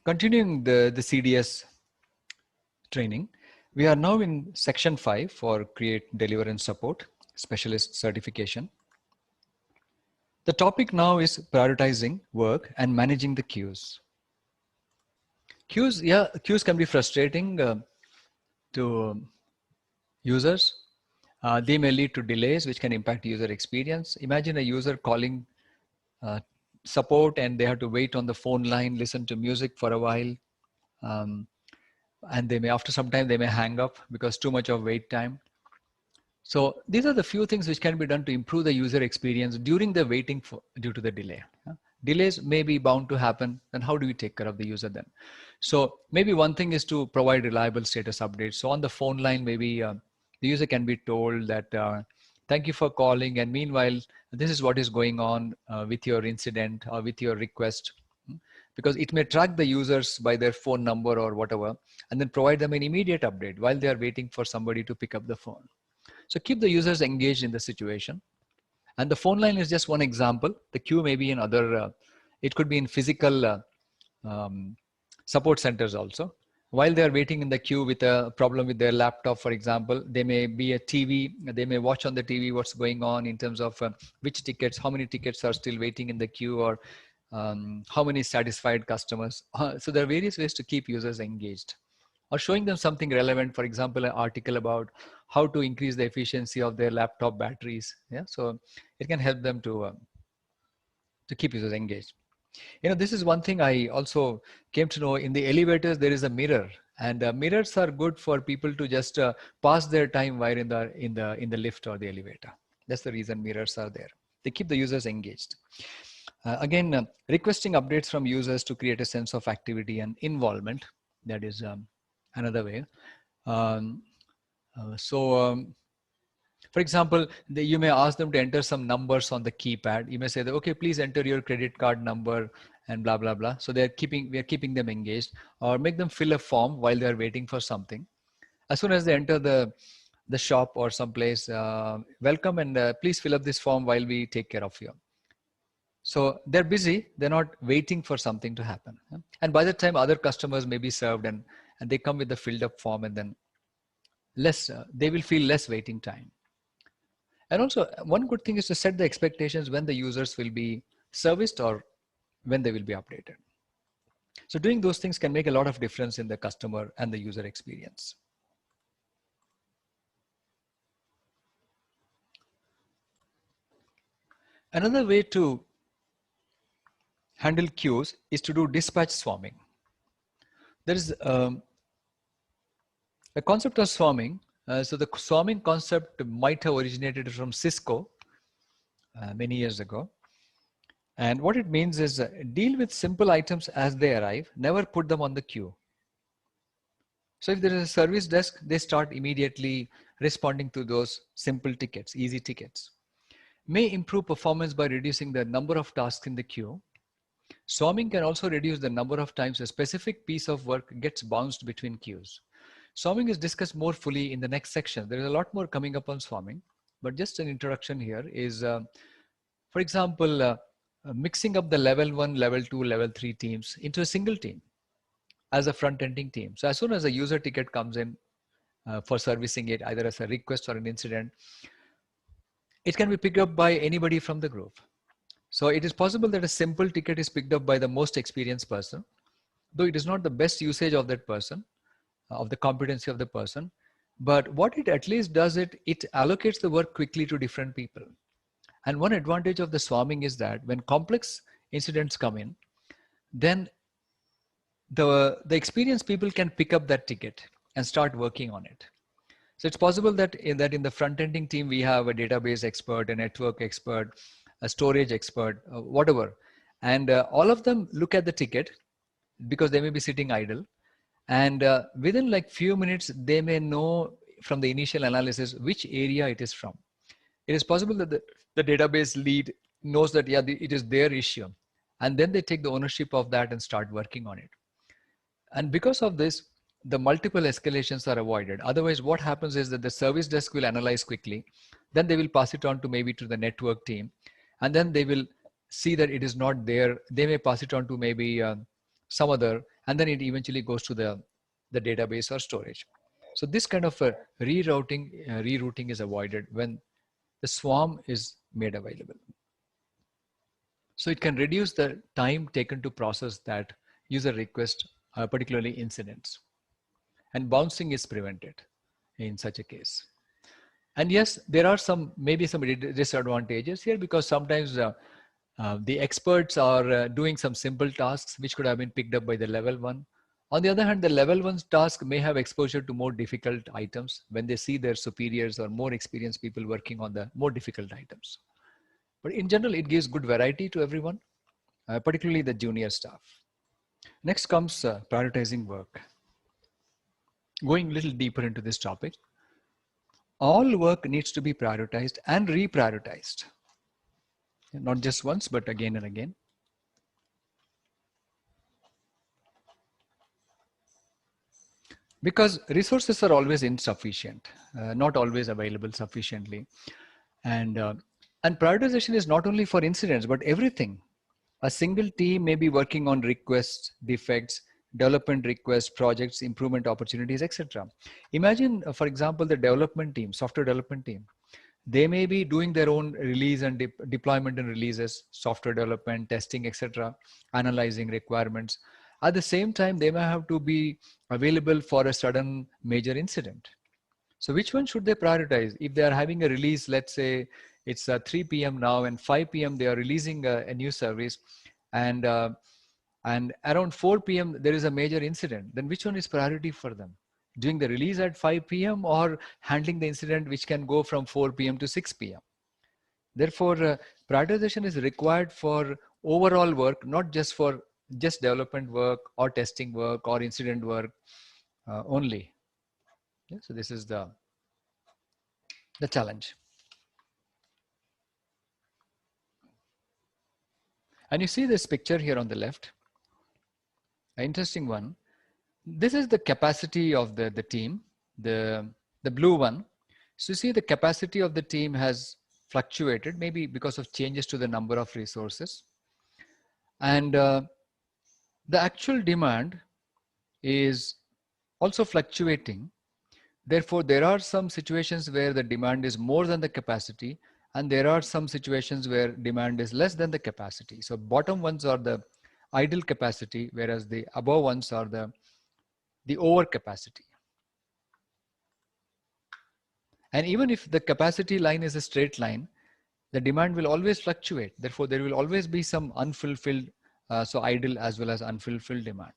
Continuing the CDS training, we are now in section 5 for create, deliver and support specialist certification. The topic now is prioritizing work and managing the queues. Queues can be frustrating to users. They may lead to delays which can impact user experience. Imagine a user calling support and they have to wait on the phone line, listen to music for a while. And they may, after some time, they may hang up because too much of wait time. So these are the few things which can be done to improve the user experience during the waiting due to the delay. Delays may be bound to happen. Then how do we take care of the user then? So maybe one thing is to provide reliable status updates. So on the phone line, maybe the user can be told that thank you for calling, and meanwhile, this is what is going on with your incident or with your request. Because it may track the users by their phone number or whatever, and then provide them an immediate update while they are waiting for somebody to pick up the phone. So keep the users engaged in the situation. And the phone line is just one example. The queue may be in other, it could be in physical support centers also. While they are waiting in the queue with a problem with their laptop, for example, they may be a TV, they may watch on the TV what's going on in terms of which tickets, how many tickets are still waiting in the queue, or how many satisfied customers. So there are various ways to keep users engaged. Or showing them something relevant, for example, an article about how to increase the efficiency of their laptop batteries. Yeah, so it can help them to keep users engaged. You know, this is one thing I also came to know. In the elevators, there is a mirror, and mirrors are good for people to just pass their time while in the lift or the elevator. That's the reason mirrors are there. They keep the users engaged. Again, requesting updates from users to create a sense of activity and involvement. That is another way. For example, you may ask them to enter some numbers on the keypad. You may say that, okay, please enter your credit card number and blah, blah, blah. So we are keeping them engaged, or make them fill a form while they're waiting for something. As soon as they enter the shop or someplace, welcome, and please fill up this form while we take care of you. So they're busy, they're not waiting for something to happen. And by the time other customers may be served and they come with the filled up form, and then they will feel less waiting time. And also one good thing is to set the expectations when the users will be serviced or when they will be updated. So doing those things can make a lot of difference in the customer and the user experience. Another way to handle queues is to do dispatch swarming. There is a concept of swarming. So the swarming concept might have originated from Cisco many years ago. And what it means is deal with simple items as they arrive, never put them on the queue. So if there is a service desk, they start immediately responding to those simple tickets, easy tickets. May improve performance by reducing the number of tasks in the queue. Swarming can also reduce the number of times a specific piece of work gets bounced between queues. Swarming is discussed more fully in the next section. There is a lot more coming up on swarming, but just an introduction here is, for example, mixing up the level 1, level 2, level 3 teams into a single team as a front-ending team. So as soon as a user ticket comes in for servicing it, either as a request or an incident, it can be picked up by anybody from the group. So it is possible that a simple ticket is picked up by the most experienced person, though it is not the best usage of that person, of the competency of the person. But what it at least does, it allocates the work quickly to different people. And one advantage of the swarming is that when complex incidents come in, then the experienced people can pick up that ticket and start working on it. So it's possible that in the front-ending team, we have a database expert, a network expert, a storage expert, whatever. And all of them look at the ticket because they may be sitting idle. And within like few minutes, they may know from the initial analysis which area it is from. It is possible that the database lead knows that, yeah, it is their issue. And then they take the ownership of that and start working on it. And because of this, the multiple escalations are avoided. Otherwise, what happens is that the service desk will analyze quickly. Then they will pass it on to maybe to the network team. And then they will see that it is not there. They may pass it on to maybe some other, and then it eventually goes to the database or storage. So this kind of rerouting is avoided when the swarm is made available. So it can reduce the time taken to process that user request, particularly incidents. And bouncing is prevented in such a case. And yes, there are maybe some disadvantages here, because sometimes the experts are doing some simple tasks which could have been picked up by the level 1. On the other hand, the level 1's task may have exposure to more difficult items when they see their superiors or more experienced people working on the more difficult items. But in general, it gives good variety to everyone, particularly the junior staff. Next comes prioritizing work. Going a little deeper into this topic, all work needs to be prioritized and reprioritized. Not just once, but again and again. Because resources are always insufficient, not always available sufficiently. And prioritization is not only for incidents, but everything. A single team may be working on requests, defects, development requests, projects, improvement opportunities, etc. Imagine, for example, the development team, software development team. They may be doing their own release and deployment and releases, software development, testing, etc., analyzing requirements. At the same time, they may have to be available for a sudden major incident. So which one should they prioritize? If they are having a release, let's say it's 3 p.m. now, and 5 p.m. they are releasing a new service, and around 4 p.m. there is a major incident, then which one is priority for them? Doing the release at 5 p.m. or handling the incident which can go from 4 p.m. to 6 p.m. Therefore, prioritization is required for overall work, not just for just development work or testing work or incident work only. Yeah, so this is the challenge. And you see this picture here on the left, an interesting one. This is the capacity of the team, the blue one. So you see the capacity of the team has fluctuated, maybe because of changes to the number of resources. And the actual demand is also fluctuating. Therefore, there are some situations where the demand is more than the capacity, and there are some situations where demand is less than the capacity. So bottom ones are the idle capacity, whereas the above ones are the over capacity. And even if the capacity line is a straight line, the demand will always fluctuate. Therefore, there will always be some unfulfilled, so idle as well as unfulfilled demand.